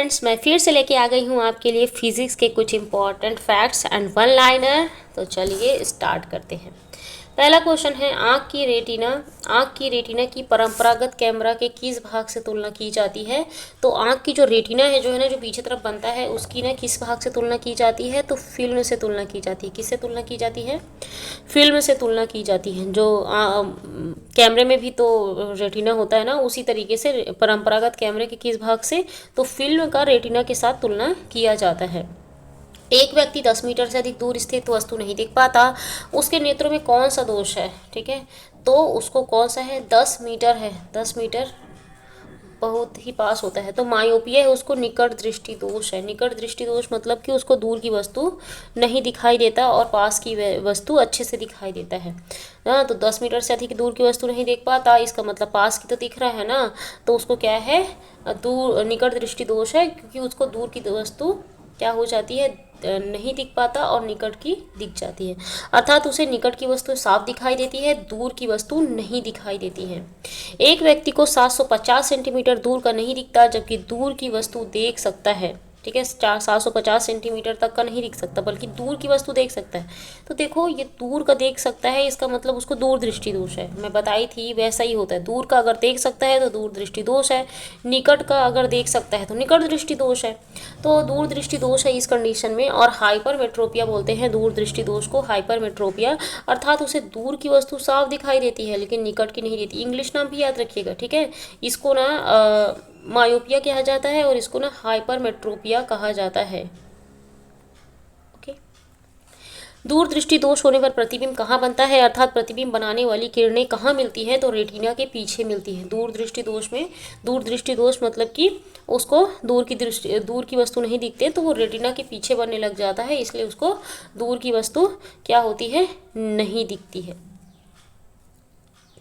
Friends, मैं फिर से लेके आ गई हूँ आपके लिए फिजिक्स के कुछ important facts and one liner. तो चलिए स्टार्ट करते हैं। पहला क्वेश्चन है, आँख की रेटिना की परंपरागत कैमरा के किस भाग से तुलना की जाती है। तो आँख की जो रेटिना है जो पीछे तरफ बनता है उसकी ना किस भाग से तुलना की जाती है। तो फिल्म से तुलना की जाती है। किससे तुलना की जाती है? फिल्म से तुलना की जाती है। जो कैमरे में भी तो रेटिना होता है ना, उसी तरीके से परंपरागत कैमरे के किस भाग से, तो फिल्म का रेटिना के साथ तुलना किया जाता है। एक व्यक्ति 10 मीटर से अधिक दूर स्थित वस्तु नहीं देख पाता, उसके नेत्रों में कौन सा दोष है? ठीक है, तो उसको कौन सा है? 10 मीटर है, 10 मीटर बहुत ही पास होता है, तो मायोपिया है, उसको निकट दृष्टि दोष है। निकट दृष्टि दोष मतलब कि उसको दूर की वस्तु नहीं दिखाई देता और पास की वस्तु अच्छे से दिखाई देता है ना। तो 10 मीटर से अधिक दूर की वस्तु नहीं देख पाता, इसका मतलब पास की तो दिख रहा है ना, तो उसको क्या है? दूर निकट दृष्टि दोष है, क्योंकि उसको दूर की वस्तु क्या हो जाती है? नहीं दिख पाता और निकट की दिख जाती है। अर्थात उसे निकट की वस्तु साफ दिखाई देती है, दूर की वस्तु नहीं दिखाई देती है। एक व्यक्ति को 750 सेंटीमीटर दूर का नहीं दिखता, जबकि दूर की वस्तु देख सकता है। ठीक है, 750 सेंटीमीटर तक का नहीं दिख सकता, बल्कि दूर की वस्तु देख सकता है। तो देखो, ये दूर का देख सकता है, इसका मतलब उसको दूर दृष्टि दोष है। मैं बताई थी वैसा ही होता है। दूर का अगर देख सकता है तो दूर दृष्टि दोष है, निकट का अगर देख सकता है तो निकट दृष्टि दोष है। तो दूर दृष्टि दोष है इस कंडीशन में। और हाइपरमेट्रोपिया बोलते हैं दूर दृष्टि दोष को, हाइपरमेट्रोपिया, अर्थात उसे दूर की वस्तु साफ दिखाई देती है लेकिन निकट की नहीं देती। इंग्लिश नाम भी याद रखिएगा, ठीक है। इसको ना मायोपिया कहा जाता है और इसको ना हाइपरमेट्रोपिया कहा जाता है। ओके। दूर दृष्टि दोष होने पर प्रतिबिंब कहाँ बनता है, अर्थात प्रतिबिंब बनाने वाली किरणें कहाँ मिलती हैं? तो रेटिना के पीछे मिलती है। दूर दृष्टि दोष में, दूर दृष्टि दोष मतलब कि उसको दूर की वस्तु नहीं दिखते, तो वो रेटिना के पीछे बनने लग जाता है, इसलिए उसको दूर की वस्तु क्या होती है? नहीं दिखती है।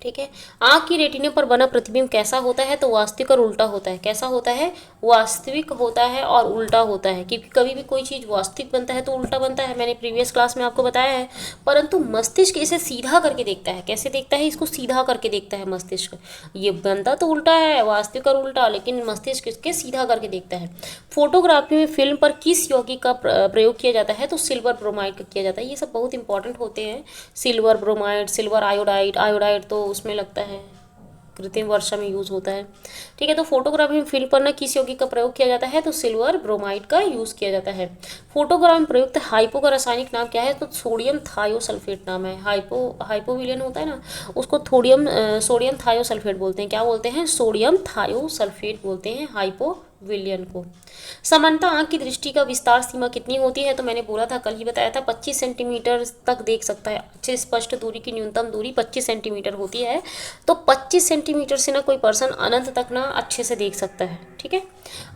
ठीक है। आँख की रेटिना पर बना प्रतिबिंब कैसा होता है? तो वास्तविक और उल्टा होता है। कैसा होता है? वास्तविक होता है और उल्टा होता है, क्योंकि कभी भी कोई चीज़ वास्तविक बनता है तो उल्टा बनता है, मैंने प्रीवियस क्लास में आपको बताया है। परंतु मस्तिष्क इसे सीधा करके देखता है। कैसे देखता है? इसको सीधा करके देखता है मस्तिष्क। ये बनता तो उल्टा है, वास्तविक और उल्टा, लेकिन मस्तिष्क इसके सीधा करके देखता है। फोटोग्राफी में फिल्म पर किस यौगिक का प्रयोग किया जाता है? तो सिल्वर ब्रोमाइड का किया जाता है। ये सब बहुत इंपॉर्टेंट होते हैं। Silver bromide, silver iodide, iodide तो उसमें लगता है, कृत्रिम वर्षा में यूज़ होता है। ठीक है, तो फोटोग्राफी में फिल्म पर ना किस यौगिक का प्रयोग किया जाता है? तो सिल्वर ब्रोमाइड का यूज़ किया जाता है। फोटोग्राफ में प्रयुक्त हाइपो का रासायनिक नाम क्या है? तो सोडियम थायोसल्फेट नाम है। हाइपोविलियन होता है ना, उसको सोडियम थायोसल्फेट बोलते हैं। क्या बोलते हैं? सोडियम थायोसल्फेट बोलते हैं हाइपोविलियन को। समानता आँख की दृष्टि का विस्तार सीमा कितनी होती है? तो मैंने बोला था, कल ही बताया था, 25 सेंटीमीटर तक देख सकता है। अच्छे स्पष्ट दूरी की न्यूनतम दूरी 25 सेंटीमीटर होती है। तो 25 सेंटीमीटर से ना कोई पर्सन अनंत तक ना अच्छे से देख सकता है। ठीक है।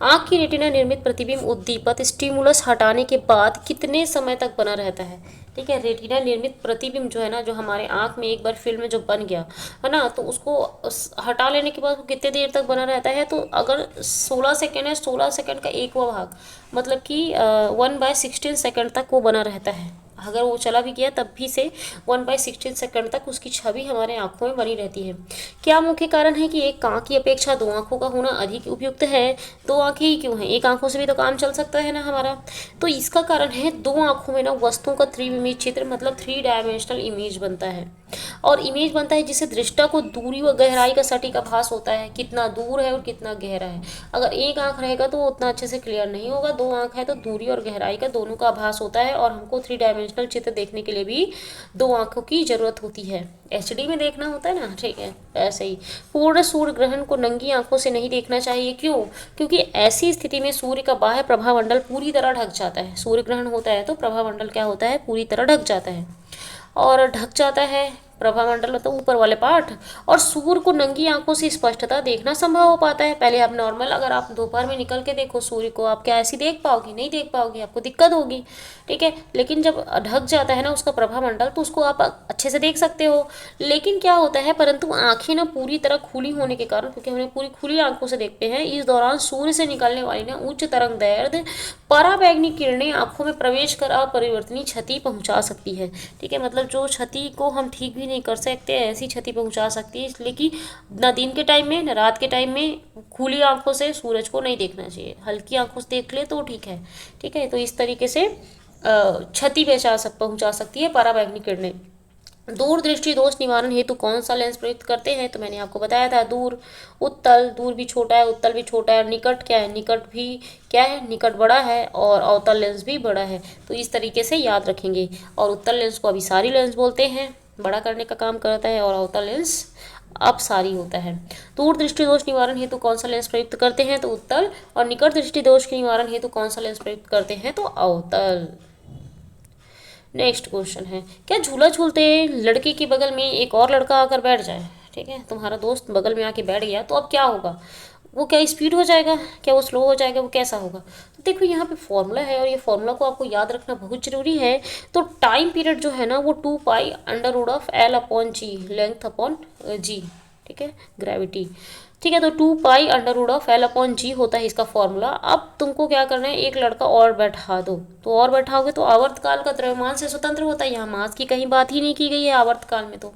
आँख की रेटिना निर्मित प्रतिबिंब उद्दीपक स्टिमुलस हटाने के बाद कितने समय तक बना रहता है? ठीक है, रेटिना निर्मित प्रतिबिंब जो है ना, जो हमारे आँख में एक बार फिल्म में जो बन गया है ना, तो उसको हटा लेने के बाद कितने देर तक बना रहता है? तो अगर 16 सेकेंड है, 16 सेकेंड का 1वां भाग, मतलब कि 1/16 सेकेंड तक वो बना रहता है। अगर वो चला भी गया तब भी से 1/16 सेकंड तक उसकी छवि हमारे आंखों में बनी रहती है। क्या मुख्य कारण है कि एक आंख की अपेक्षा दो आंखों का होना अधिक उपयुक्त है? दो आंखें ही क्यों हैं? एक आंखों से भी तो काम चल सकता है ना हमारा। तो इसका कारण है, दो आंखों में ना वस्तुओं का त्रिविमीय चित्र मतलब 3 डायमेंशनल इमेज बनता है। और इमेज बनता है जिससे दृष्टा को दूरी व गहराई का सटीक आभास होता है, कितना दूर है और कितना गहरा है। अगर एक आंख रहेगा तो वो उतना अच्छे से क्लियर नहीं होगा, दो आंख है तो दूरी और गहराई का दोनों का आभास होता है। और हमको 3 डायमेंशनल चित्र देखने के लिए भी दो आंखों की जरूरत होती है। एचडी में देखना होता है ना, ठीक है, ऐसे ही। पूर्ण सूर्य ग्रहण को नंगी आंखों से नहीं देखना चाहिए। क्यों? क्योंकि ऐसी स्थिति में सूर्य का बाह्य प्रभामंडल पूरी तरह ढक जाता है। सूर्य ग्रहण होता है तो प्रभामंडल क्या होता है? पूरी तरह ढक जाता है। और ढक जाता है प्रभामंडल मतलब ऊपर वाले पार्ट, और सूर्य को नंगी आंखों से स्पष्टता देखना संभव हो पाता है। पहले आप नॉर्मल, अगर आप दोपहर में निकल के देखो सूर्य को, आप क्या ऐसी देख पाओगी? नहीं देख पाओगी, आपको दिक्कत होगी। ठीक है, लेकिन जब ढक जाता है ना उसका प्रभामंडल, तो उसको आप अच्छे से देख सकते हो। लेकिन क्या होता है, परंतु आंखें ना पूरी तरह खुली होने के कारण, क्योंकि हमने पूरी खुली आंखों से देखते हैं, इस दौरान सूर्य से निकलने वाली ना उच्च तरंग दैर्ध्य पराबैंगनी किरणें आंखों में प्रवेश कर अपरिवर्तनीय क्षति पहुंचा सकती है। ठीक है, मतलब जो क्षति को हम ठीक भी नहीं कर सकते ऐसी क्षति पहुंचा सकती है, इसलिए कि ना दिन के टाइम में ना रात के टाइम में खुली आंखों से सूरज को नहीं देखना चाहिए, हल्की आंखों से देख ले तो ठीक है। ठीक है, तो इस तरीके से क्षति पहुंचा सकती है पराबैंगनी किरणें। दूरदृष्टि दोष निवारण हेतु कौन सा लेंस प्रयुक्त करते हैं, तो मैंने आपको बताया था दूर, उत्तल, दूर भी छोटा है, उत्तल भी छोटा है, निकट क्या है, निकट भी क्या है, निकट बड़ा है, और अवतल लेंस भी बड़ा है। तो इस तरीके से याद रखेंगे। और उत्तल लेंस को अभिसारी लेंस बोलते हैं, बड़ा करने का काम करता है, और अवतल लेंस अपसारी होता है। दूर दृष्टि दोष निवारण हेतु कौन सा लेंस प्रयुक्त करते हैं, तो उत्तल, और निकट दृष्टि दोष के निवारण हेतु कौन सा लेंस प्रयुक्त करते हैं, तो अवतल। नेक्स्ट क्वेश्चन है, क्या झूला झूलते लड़के के बगल में एक और लड़का आकर बैठ जाए। ठीक है, तुम्हारा दोस्त बगल में आके बैठ गया तो अब क्या होगा, वो क्या स्पीड हो जाएगा, क्या वो स्लो हो जाएगा, वो कैसा होगा। तो देखो यहाँ पे फॉर्मूला है और ये फॉर्मूला को आपको याद रखना बहुत जरूरी है। तो टाइम पीरियड जो है ना वो 2π√L/g, लेंथ अपॉन जी। ठीक है, ग्रेविटी। ठीक है, तो 2π√L/g होता है इसका फॉर्मूला। अब तुमको क्या करना है, एक लड़का और बैठा दो, तो और बैठाओगे तो आवर्तकाल का द्रव्यमान से स्वतंत्र होता है, यहाँ मास की कहीं बात ही नहीं की गई है आवर्तकाल में। तो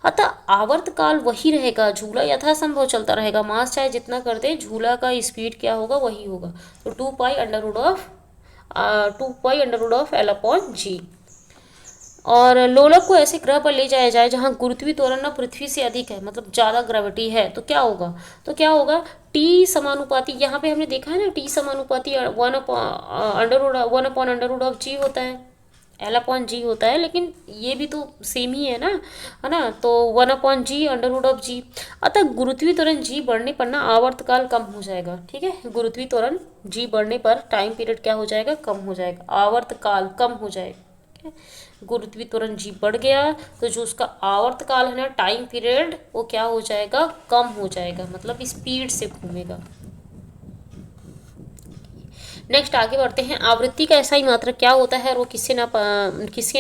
अतः आवर्तकाल वही रहेगा, झूला यथासंभव चलता रहेगा, मास चाहे जितना कर दे, झूला का स्पीड क्या होगा वही होगा। तो 2π√L/g। और लोलक को ऐसे ग्रह पर ले जाया जाए जहाँ गुरुत्वीय त्वरण न पृथ्वी से अधिक है, मतलब ज़्यादा ग्रेविटी है, तो क्या होगा, टी समानुपाती, यहाँ पे हमने देखा है ना, टी समानुपाती 1/√g होता है, L/g होता है, लेकिन ये भी तो सेम ही है ना, तो 1/g अतः गुरुत्वीय त्वरण g बढ़ने पर ना आवर्तकाल कम हो जाएगा। ठीक है, गुरुत्वीय त्वरण g बढ़ने पर टाइम पीरियड क्या हो जाएगा, कम हो जाएगा, आवर्तकाल कम हो जाएगा। ठीक है, गुरुत्वीय त्वरण g बढ़ गया तो जो उसका आवर्तकाल है ना, टाइम पीरियड, वो क्या हो जाएगा, कम हो जाएगा, मतलब स्पीड से घूमेगा। नेक्स्ट आगे बढ़ते हैं, आवृत्ति का एसआई मात्रक क्या होता है और वो किसके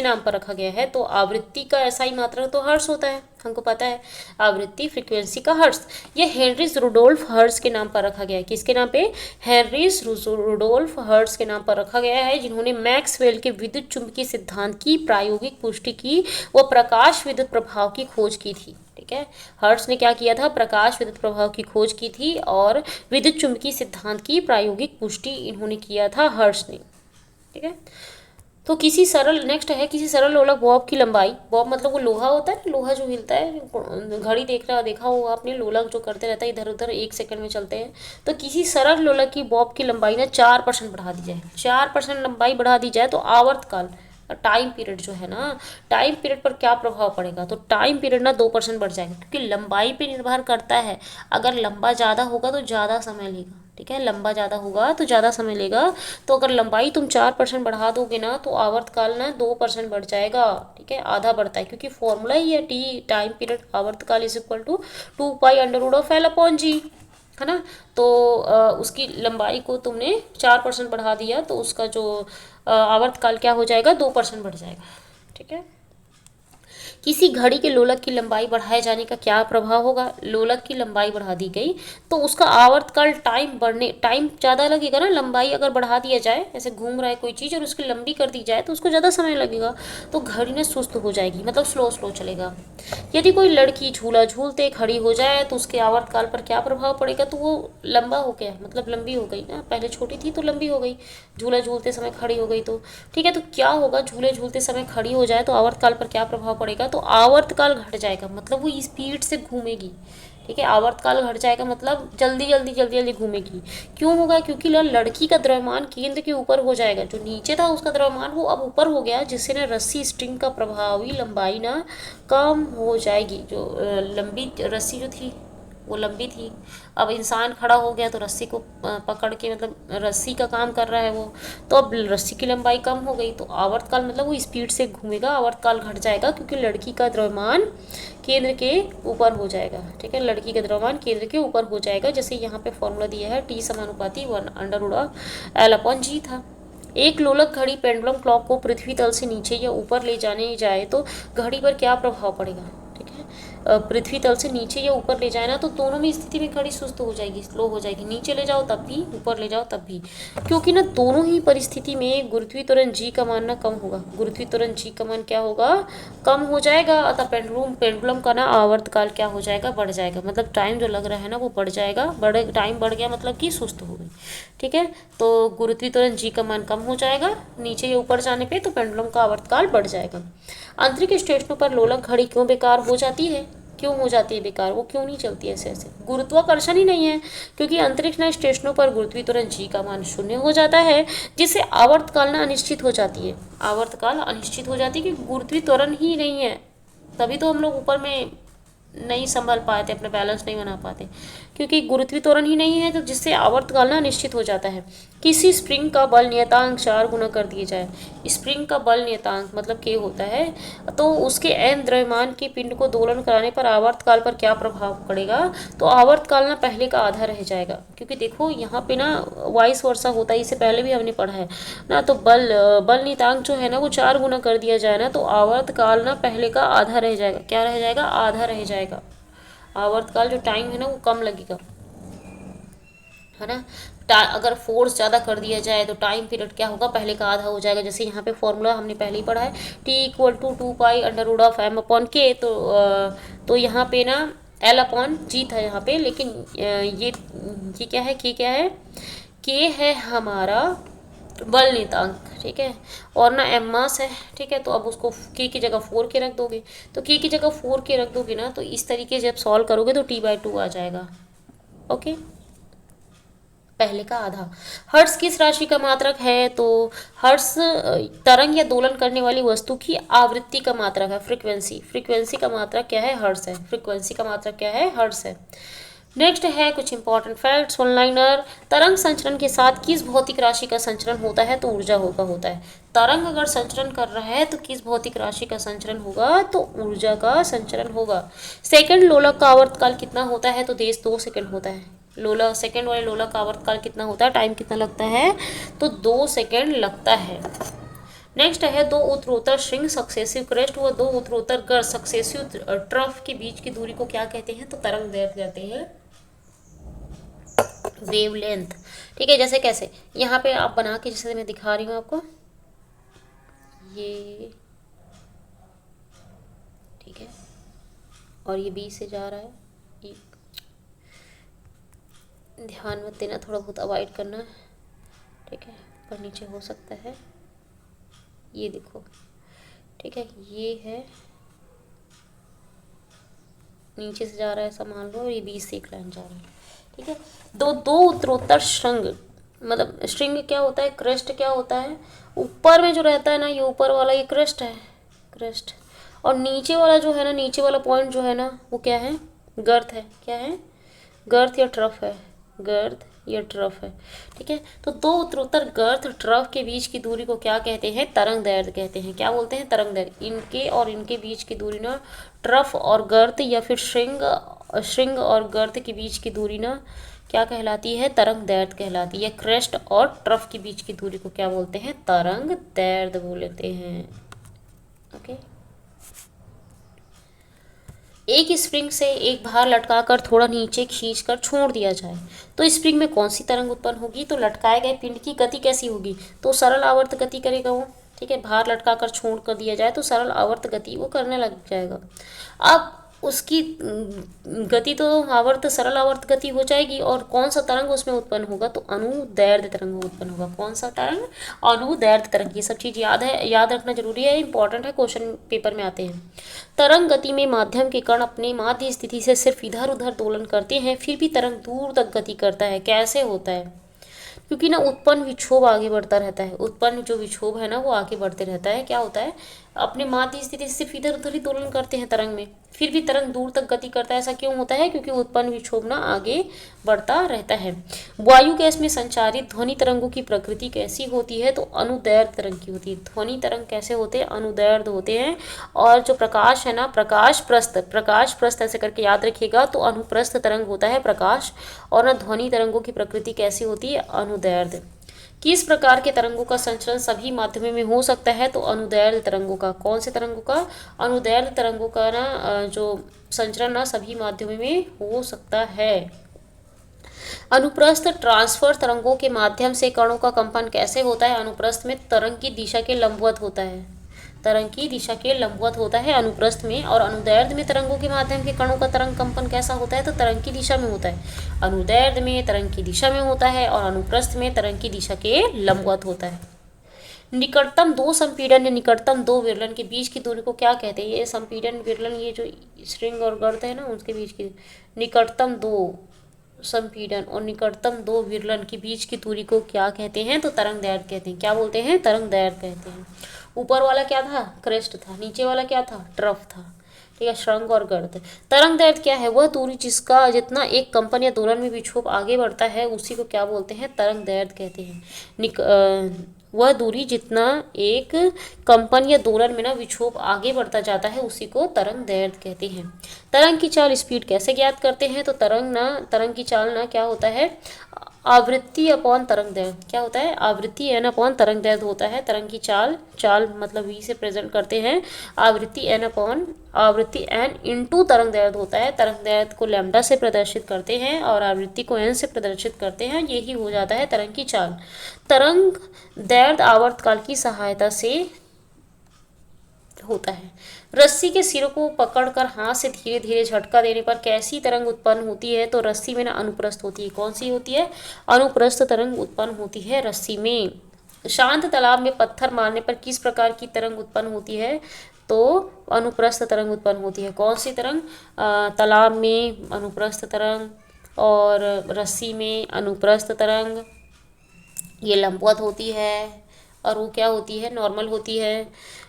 नाम पर रखा गया है। तो आवृत्ति का एसआई मात्रक तो हर्ट्ज होता है, हमको पता है, आवृत्ति फ्रीक्वेंसी का हर्ट्ज। ये हेनरीज रुडोल्फ हर्ट्ज के नाम पर रखा गया है, किसके नाम पे, हेनरीज रुडोल्फ हर्ट्ज के नाम पर रखा गया है, जिन्होंने मैक्सवेल के विद्युत चुंबकीय सिद्धांत की प्रायोगिक पुष्टि की व प्रकाश विद्युत प्रभाव की खोज की थी। ठीक है, हर्ट्ज ने क्या किया था, प्रकाश विद्युत प्रभाव की खोज की थी और विद्युत चुंबकीय सिद्धांत की प्रायोगिक पुष्टि इन्होंने किया था, हर्ट्ज ने। ठीक है, तो नेक्स्ट है, किसी सरल लोलक बॉब की लंबाई, बॉब मतलब वो लोहा होता है, लोहा जो हिलता है, घड़ी देखा होगा आपने, लोलक जो करते रहता है इधर उधर 1 सेकंड में चलते हैं। तो किसी सरल लोलक की बॉब की लंबाई ना 4% बढ़ा दी जाए, 4% लंबाई बढ़ा दी जाए, तो आवर्तकाल, टाइम पीरियड जो है ना, टाइम पीरियड पर क्या प्रभाव पड़ेगा, तो टाइम पीरियड ना 2% बढ़ जाएगा, क्योंकि लंबाई पे निर्भर करता है। अगर लंबा ज़्यादा होगा तो ज़्यादा समय लेगा। ठीक है, लंबा ज़्यादा होगा तो ज़्यादा समय लेगा, तो अगर लंबाई तुम 4% बढ़ा दोगे ना, तो आवर्तकाल ना 2% बढ़ जाएगा। ठीक है, आधा बढ़ता है, क्योंकि फॉर्मूला ही है टाइम पीरियड आवर्तकाल = 2π√L/g, है ना। तो उसकी लंबाई को तुमने 4% बढ़ा दिया, तो उसका जो आवर्तकाल क्या हो जाएगा, 2% बढ़ जाएगा। ठीक है, किसी घड़ी के लोलक की लंबाई बढ़ाए जाने का क्या प्रभाव होगा, लोलक की लंबाई बढ़ा दी गई तो उसका आवर्तकाल टाइम ज़्यादा लगेगा ना, लंबाई अगर बढ़ा दिया जाए, ऐसे घूम रहा है कोई चीज़ और उसकी लंबी कर दी जाए तो उसको ज़्यादा समय लगेगा, तो घड़ी ना सुस्त हो जाएगी, मतलब स्लो चलेगा। यदि कोई लड़की झूला झूलते खड़ी हो जाए तो उसके आवर्तकाल पर क्या प्रभाव पड़ेगा, तो वो लंबा हो गया, मतलब लंबी हो गई ना, पहले छोटी थी तो लंबी हो गई, झूला झूलते समय खड़ी हो गई तो। ठीक है, तो क्या होगा, झूले झूलते समय खड़ी हो जाए तो आवर्तकाल पर क्या प्रभाव पड़ेगा, तो आवर्तकाल घट जाएगा, मतलब वो स्पीड से घूमेगी। ठीक है, आवर्तकाल घट जाएगा मतलब जल्दी घूमेगी। क्यों होगा, क्योंकि लड़की का द्रव्यमान केंद्र के ऊपर हो जाएगा, जो नीचे था उसका द्रव्यमान वो अब ऊपर हो गया, जिससे ना रस्सी स्ट्रिंग का प्रभावी लंबाई ना कम हो जाएगी। जो लंबी रस्सी जो थी वो लंबी थी, अब इंसान खड़ा हो गया तो रस्सी को पकड़ के, मतलब रस्सी का काम कर रहा है वो, तो अब रस्सी की लंबाई कम हो गई, तो आवर्तकाल मतलब वो स्पीड से घूमेगा, आवर्तकाल घट जाएगा, क्योंकि लड़की का द्रव्यमान केंद्र के ऊपर हो जाएगा। ठीक है, लड़की का द्रव्यमान केंद्र के ऊपर हो जाएगा, जैसे यहाँ पे फॉर्मूला दिया है, टी समानुपाती 1/L/g था। एक लोलक घड़ी पेंडुलम क्लॉक को पृथ्वी तल से नीचे या ऊपर ले जाने जाए तो घड़ी पर क्या प्रभाव पड़ेगा। ठीक है, पृथ्वी तल से नीचे या ऊपर ले जाए ना, तो दोनों में स्थिति में घड़ी सुस्त हो जाएगी, स्लो हो जाएगी। नीचे ले जाओ तब भी, ऊपर ले जाओ तब भी, क्योंकि ना दोनों ही परिस्थिति में गुरुत्वीय त्वरण जी का मान ना कम होगा। गुरुत्वीय त्वरण जी का मान क्या होगा, कम हो जाएगा। अतः पेंडुलम का ना आवर्तकाल क्या हो जाएगा, बढ़ जाएगा। मतलब टाइम जो लग रहा है ना वो बढ़ जाएगा। टाइम बढ़ गया मतलब कि सुस्त हो गई। ठीक है, तो गुरुत्वीय त्वरण जी का मान कम हो जाएगा नीचे या ऊपर जाने पे, तो पेंडुलम का आवर्तकाल बढ़ जाएगा। अंतरिक्ष स्टेशनों पर लोलक घड़ी क्यों बेकार हो जाती है, क्यों हो जाती है बेकार, वो क्यों नहीं चलती ऐसे ऐसे, गुरुत्वाकर्षण ही नहीं है। क्योंकि अंतरिक्ष ना स्टेशनों पर गुरुत्वीय त्वरण जी का मान शून्य हो जाता है, जिससे आवर्तकाल ना अनिश्चित हो जाती है। आवर्तकाल अनिश्चित हो जाती है क्योंकि गुरुत्वीय त्वरण ही नहीं है। तभी तो हम लोग ऊपर में नहीं संभल पाते, अपना बैलेंस नहीं बना पाते, क्योंकि गुरुत्वीय त्वरण ही नहीं है, तो जिससे आवर्तकाल ना निश्चित हो जाता है। किसी स्प्रिंग का बल नियतांक 4 गुना कर दिया जाए। स्प्रिंग का बल नियतांक मतलब K होता है, तो उसके n द्रव्यमान के पिंड को दोलन कराने पर आवर्तकाल पर क्या प्रभाव पड़ेगा, तो आवर्तकाल ना पहले का आधा रह जाएगा। क्योंकि देखो यहाँ पे ना वाइस वर्षा होता है, इससे पहले भी हमने पढ़ा है ना। तो बल नियतांक जो है ना वो 4 गुना कर दिया जाए ना, तो आवर्तकाल ना पहले का आधा रह जाएगा। क्या रह जाएगा, आधा रह जाएगा। आवर्तकाल जो टाइम है ना वो कम लगेगा, है ना। अगर फोर्स ज़्यादा कर दिया जाए तो टाइम पीरियड क्या होगा, पहले का आधा हो जाएगा। जैसे यहाँ पे फॉर्मूला हमने पहले ही पढ़ा है, T = 2π√m/k। तो यहाँ पे ना L/G था यहाँ पे, लेकिन ये क्या है, क्या है, K है हमारा बल नियतांक। ठीक है, और ना m मास है। ठीक है, तो अब उसको K की जगह 4K रख दोगे, तो K की जगह 4K रख दोगे ना, तो इस तरीके से जब सॉल्व करोगे तो T/2 आ जाएगा। ओके, पहले का आधा। हर्ट्ज किस राशि का मात्रक है, तो हर्ट्ज तरंग या दोलन करने वाली वस्तु की आवृत्ति का मात्रक है, फ्रीक्वेंसी का मात्रक क्या है, हर्ट्ज है। फ्रीक्वेंसी का मात्रक क्या है, हर्ट्ज है। नेक्स्ट है कुछ इंपॉर्टेंट फैक्ट्स, वन लाइनर। तरंग संचरण के साथ किस भौतिक राशि का संचरण होता है, तो ऊर्जा होता है। तरंग अगर संचरण कर रहा है तो किस भौतिक राशि का संचरण होगा, तो ऊर्जा का संचरण होगा। सेकंड लोलक का आवर्तकाल कितना होता है, तो 2 सेकंड होता है। सेकंड वाले लोलक का आवर्तकाल कितना होता है, टाइम कितना लगता है, तो 2 सेकंड लगता है। नेक्स्ट है दो उत्तरोत्तर श्रृंग सक्सेसिव क्रेस्ट व दो उत्तरोत्तर गर्त सक्सेसिव ट्रफ के बीच की दूरी को क्या कहते हैं, तो तरंग दैर्घ्य कहते हैं, वेवलेंथ। ठीक है, जैसे कैसे यहाँ पे आप बना के, जैसे मैं दिखा रही हूँ आपको, ये ठीक है, और ये बी से जा रहा है, ये ध्यान मत देना, थोड़ा बहुत अवॉइड करना। ठीक है, ऊपर नीचे हो सकता है, ये देखो। ठीक है, ये है नीचे से जा रहा है, ऐसा मान लो, और ये 20 से एक लाइन जा रहा है। ठीक है, दो उत्तरोत्तर श्रृंग, मतलब श्रृंग क्या होता है, क्रेस्ट क्या होता है, ऊपर में जो रहता है ना, ये ऊपर वाला ये क्रेस्ट है, क्रेस्ट। और नीचे वाला जो है ना, नीचे वाला पॉइंट जो है ना, वो क्या है, गर्त है। क्या है, गर्त या ट्रफ है, गर्त या ट्रफ है। ठीक है, तो दो उत्तरोत्तर गर्त ट्रफ के बीच की दूरी को क्या कहते हैं, तरंग दैर्घ्य कहते हैं। क्या बोलते हैं, तरंग दैर्घ्य। इनके और इनके बीच की दूरी ना, ट्रफ और गर्त या फिर श्रृंग और गर्त के बीच की दूरी ना क्या कहलाती है, तरंग दैर्घ्य कहलाती है। क्रेस्ट और ट्रफ के बीच की दूरी को क्या बोलते हैं, तरंग दैर्घ्य बोलते हैं। ओके, एक स्प्रिंग से एक भार लटकाकर थोड़ा नीचे खींचकर छोड़ दिया जाए तो स्प्रिंग में कौन सी तरंग उत्पन्न होगी, तो लटकाए गए पिंड की गति कैसी होगी, तो सरल आवर्त गति करेगा वो। ठीक है, भार लटकाकर छोड़ कर दिया जाए तो सरल आवर्त गति वो करने लग जाएगा। अब उसकी गति तो सरल आवर्त गति हो जाएगी, और कौन सा तरंग उसमें उत्पन्न होगा, तो अनुदैर्ध्य तरंग उत्पन्न होगा। कौन सा तरंग, अनुदैर्ध्य तरंग। ये सब चीज़ याद रखना जरूरी है, इंपॉर्टेंट है, क्वेश्चन पेपर में आते हैं। तरंग गति में माध्यम के कण अपने माध्य स्थिति से सिर्फ इधर उधर दोलन करते हैं, फिर भी तरंग दूर तक गति करता है। कैसे होता है, क्योंकि ना उत्पन्न विक्षोभ आगे बढ़ता रहता है, उत्पन्न जो विक्षोभ है ना वो आगे बढ़ते रहता है। क्या होता है, अपने माध्य स्थिति से सिर्फ इधर उधर ही दोलन करते हैं तरंग में, फिर भी तरंग दूर तक गति करता है। ऐसा क्यों होता है, क्योंकि उत्पन्न विक्षोभ ना आगे बढ़ता रहता है। वायु गैस में संचारित ध्वनि तरंगों की प्रकृति कैसी होती है, तो अनुदैर्ध्य तरंग की होती है। ध्वनि तरंग कैसे होते हैं, अनुदैर्ध्य होते हैं। और जो प्रकाश है ना, प्रकाश प्रस्थ ऐसे करके याद रखिएगा, तो अनुप्रस्थ तरंग होता है प्रकाश। और ना ध्वनि तरंगों की प्रकृति कैसी होती है, अनुदैर्ध्य। किस प्रकार के तरंगों का संचरण सभी माध्यमों में हो सकता है? तो अनुदैर्ध्य तरंगों का। कौन से तरंगों का? अनुदैर्ध्य तरंगों का ना जो संचरण ना सभी माध्यमों में हो सकता है। अनुप्रस्थ ट्रांसफर तरंगों के माध्यम से कणों का कंपन कैसे होता है? अनुप्रस्थ में तरंग की दिशा के लंबवत होता है। तरंग की दिशा के लंबवत होता है अनुप्रस्थ में। और अनुदैर्ध्य में तरंगों के माध्यम के कणों का तरंग कंपन कैसा होता है? तो तरंग की दिशा में होता है। अनुदैर्ध्य में तरंग की दिशा में होता है और अनुप्रस्थ में तरंग की दिशा के लंबवत होता है। निकटतम दो संपीड़न या निकटतम दो विरलन के बीच की दूरी को क्या कहते हैं? ये संपीड़न विरलन, ये जो स्ट्रिंग और गर्त है ना, उसके बीच की निकटतम दो संपीड़न और निकटतम दो विरलन के बीच की दूरी को क्या कहते हैं? तो तरंग दैर्ध्य कहते हैं। क्या बोलते हैं? तरंग दैर्ध्य कहते हैं। ऊपर वाला क्या था? क्रेस्ट था। नीचे वाला क्या था? ट्रफ था। ठीक है, श्रृंग और गर्त। तरंग दैर्ध्य क्या है? वह दूरी जिसका जितना एक कंपन या दोलन में विक्षोभ आगे बढ़ता है उसी को क्या बोलते हैं? तरंग दैर्ध्य कहते हैं। वह दूरी जितना एक कंपन या दोलन में ना विक्षोभ आगे बढ़ता जाता है उसी को तरंग दैर्ध्य कहते हैं। तरंग की चाल स्पीड कैसे ज्ञात करते हैं? तो तरंग की चाल ना क्या होता है? आवृत्ति अपॉन तरंग दैर्ध्य। क्या होता है? आवृत्ति एन अपॉन तरंग दैर्ध्य होता है। तरंग की चाल मतलब v से प्रेजेंट करते हैं। आवृत्ति एन इंटू तरंग दैर्ध्य होता है। तरंग दैर्ध्य को लैम्डा से प्रदर्शित करते हैं और आवृत्ति को एन से प्रदर्शित करते हैं। यही हो जाता है तरंग की चाल। तरंग दैर्ध्य आवर्तकाल की सहायता से होता है। रस्सी के सिरों को पकड़कर हाथ से धीरे धीरे झटका देने पर कैसी तरंग उत्पन्न होती है? तो रस्सी में ना अनुप्रस्थ होती है। कौन सी होती है? अनुप्रस्थ तरंग उत्पन्न होती है रस्सी में। शांत तालाब में पत्थर मारने पर किस प्रकार की तरंग उत्पन्न होती है? तो अनुप्रस्थ तरंग उत्पन्न होती है। कौन सी तरंग? तालाब में अनुप्रस्थ तरंग और रस्सी में अनुप्रस्थ तरंग। ये लंबवत होती है और वो क्या होती है? नॉर्मल होती है।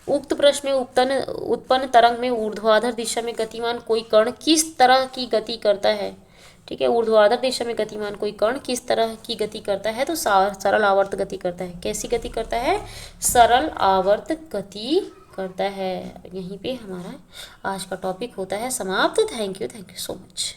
उक्त प्रश्न में उत्पन्न तरंग में ऊर्ध्वाधर दिशा में गतिमान कोई कण किस तरह की गति करता है? ठीक है, ऊर्ध्वाधर दिशा में गतिमान कोई कण किस तरह की गति करता है? तो सरल आवर्त गति करता है। कैसी गति करता है? सरल आवर्त गति करता है। यहीं पे हमारा आज का टॉपिक होता है समाप्त। Thank you so much.